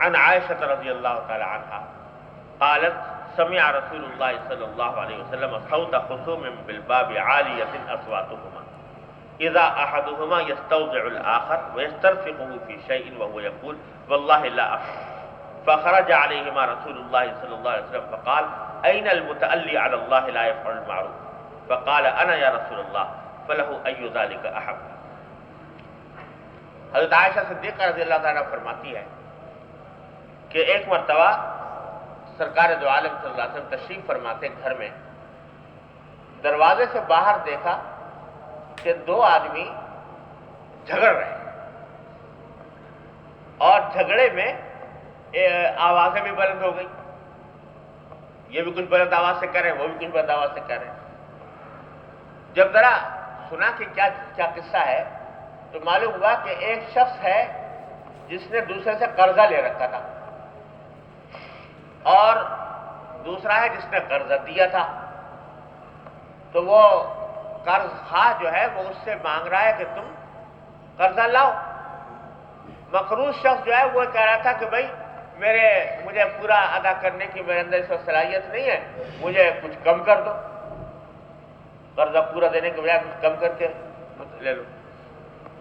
عن عائشة رضی اللہ تعالی عنہا قالت سمع رسول اللہ صلی اللہ علیہ وسلم صوت خصوم بالباب عالیۃ اصواتهما اذا احدهما يستوضع الاخر ويسترفقه في شيء وهو يقول والله لا افعل فخرج عليهما رسول الله صلى الله عليه وسلم فقال اين المتألي على الله لا يفعل المعروف فقال انا يا رسول الله فله اي ذلك احب. حضرت عائشہ صدیقہ رضی اللہ تعالیٰ فرماتی ہے کہ ایک مرتبہ سرکار دو عالم صلی اللہ علیہ وسلم تشریف فرماتے گھر میں، دروازے سے باہر دیکھا کہ دو آدمی جھگڑ رہے ہیں اور جھگڑے میں آوازیں بھی بلند ہو گئی، یہ بھی کچھ بلند آواز سے کر رہے ہیں، وہ بھی کچھ بلند آواز سے کر رہے ہیں. جب ذرا سنا کہ کیا قصہ ہے تو معلوم ہوا کہ ایک شخص ہے جس نے دوسرے سے قرضہ لے رکھا تھا اور دوسرا ہے جس نے قرضہ دیا تھا. تو وہ قرض خواہ جو ہے وہ اس سے مانگ رہا ہے کہ تم قرضہ لاؤ. مقروض شخص جو ہے وہ کہہ رہا تھا کہ بھائی مجھے پورا ادا کرنے کی میرے اندر اس وقت صلاحیت نہیں ہے، مجھے کچھ کم کر دو، قرضہ پورا دینے کے بجائے کچھ کم کر کے لے لو.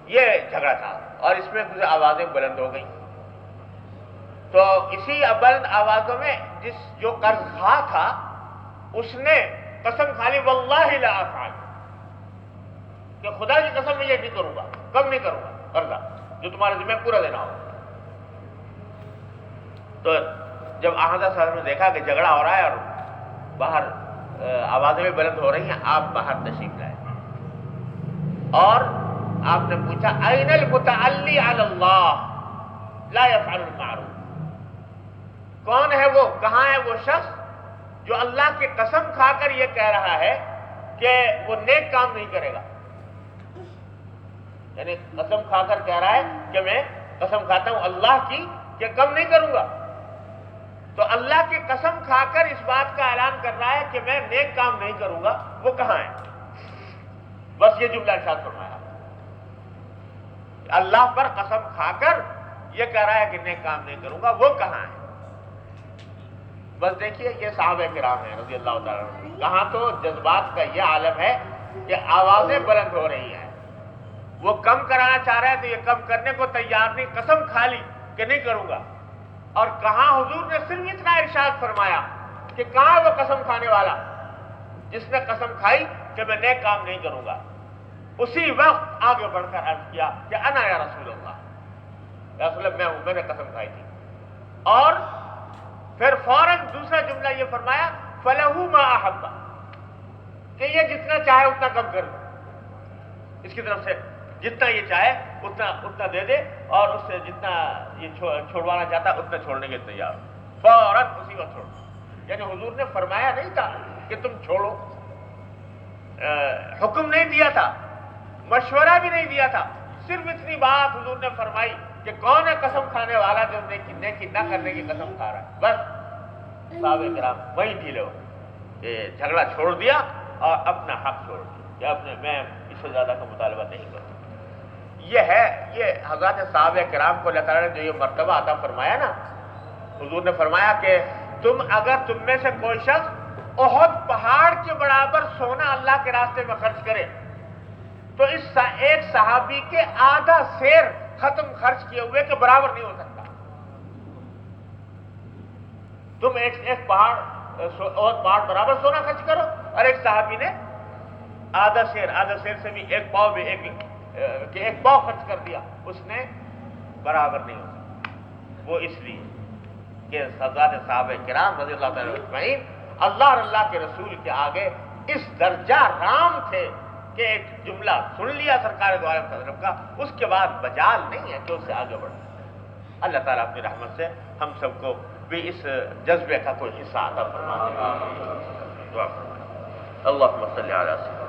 یہ جھگڑا تھا اور اس میں کچھ آوازیں بلند ہو گئیں. تو اسی بلند آوازوں میں جو قرض خواہ تھا اس نے قسم کھا لی واللہ لا افعل، کہ خدا کی قسم میں یہ نہیں کروں گا، کم نہیں کروں گا قرضہ جو تمہارے ذمہ پورا دینا ہوگا. تو جب آحمد صاحب نے دیکھا کہ جھگڑا ہو رہا ہے اور باہر آوازیں بھی بلند ہو رہی ہیں، آپ باہر تشریف لائے اور آپ نے پوچھا این المتعلی علی اللہ لا یفعل المعروف، کون ہے وہ، کہاں ہے وہ شخص جو اللہ کی قسم کھا کر یہ کہہ رہا ہے کہ وہ نیک کام نہیں کرے گا. یعنی قسم کھا کر کہہ رہا ہے کہ میں قسم کھاتا ہوں اللہ کی کہ کم نہیں کروں گا. تو اللہ کی قسم کھا کر اس بات کا اعلان کر رہا ہے کہ میں نیک کام نہیں کروں گا، وہ کہاں ہے؟ بس یہ جملہ ارشاد فرمایا. اللہ پر قسم کھا کر یہ کہہ رہا ہے کہ نیک کام نہیں کروں گا، وہ کہاں ہے؟ بس دیکھیے یہ صحابہ کرام ہیں رضی اللہ تعالیٰ عنہ. کہاں تو جذبات کا یہ عالم ہے کہ آوازیں بلند ہو رہی ہیں، وہ کم کرانا چاہ رہے ہیں تو یہ کم کرنے کو تیار نہیں، قسم کھا لی کہ نہیں کروں گا. اور کہاں حضور نے صرف اتنا ارشاد فرمایا کہ کہاں وہ قسم کھانے والا جس نے قسم کھائی کہ میں نیک کام نہیں کروں گا. اسی وقت آگے بڑھ کر عرض کیا کہ انا یا رسول اللہ، یا رسول اللہ میں ہوں، میں نے قسم کھائی تھی. اور پھر فوراً دوسرا جملہ یہ فرمایا فَلَهُ مَا أَحَبَّ، کہ یہ جتنا چاہے اتنا کم کر دو، اس کی طرف سے جتنا یہ چاہے اتنا دے دے اور اس سے جتنا یہ چھوڑوانا چاہتا ہے اتنا چھوڑنے کے تیار. فوراً اسی وقت چھوڑ. یعنی حضور نے فرمایا نہیں تھا کہ تم چھوڑو، حکم نہیں دیا تھا، مشورہ بھی نہیں دیا تھا، صرف اتنی بات حضور نے فرمائی کہ کون ہے قسم کھانے والا جو نیکی نہ کرنے کی قسم کھا رہا ہے. بس صحابہ کرام وہیں ڈھیلے ہو کہ جھگڑا چھوڑ دیا اور اپنا حق چھوڑ دیا کہ میں اس سے زیادہ کا مطالبہ نہیں کروں. یہ حضرات صحابہ کرام کو اللہ تعالیٰ نے جو یہ مرتبہ عطا فرمایا نا، حضور نے فرمایا کہ اگر تم میں سے کوئی شخص احد پہاڑ کے برابر سونا اللہ کے راستے میں خرچ کرے تو اس ایک صحابی کے آدھا سیر ختم خرچ کیے ہوئے کے برابر نہیں ہو سکتا. تم ایک پہاڑ برابر سونا خرچ کرو اور ایک صحابی نے آدھا سیر سے بھی ایک پاؤ خرچ کر دیا، اس نے برابر نہیں ہو سکتا. وہ اس لیے کہ حضرات صحابہ کرام رضی اللہ تعالیٰ اجمعین اللہ اور اللہ کے رسول کے آگے اس درجہ رام تھے کہ ایک جملہ سن لیا سرکار دو عالم صلی اللہ علیہ وسلم کا، اس کے بعد مجال نہیں ہے کہ اس سے آگے بڑھے. اللہ تعالیٰ اپنی رحمت سے ہم سب کو بھی اس جذبے کا کوئی حصہ عطا فرما دے. دعا فرمائیں. اللہم صلی علی سیدنا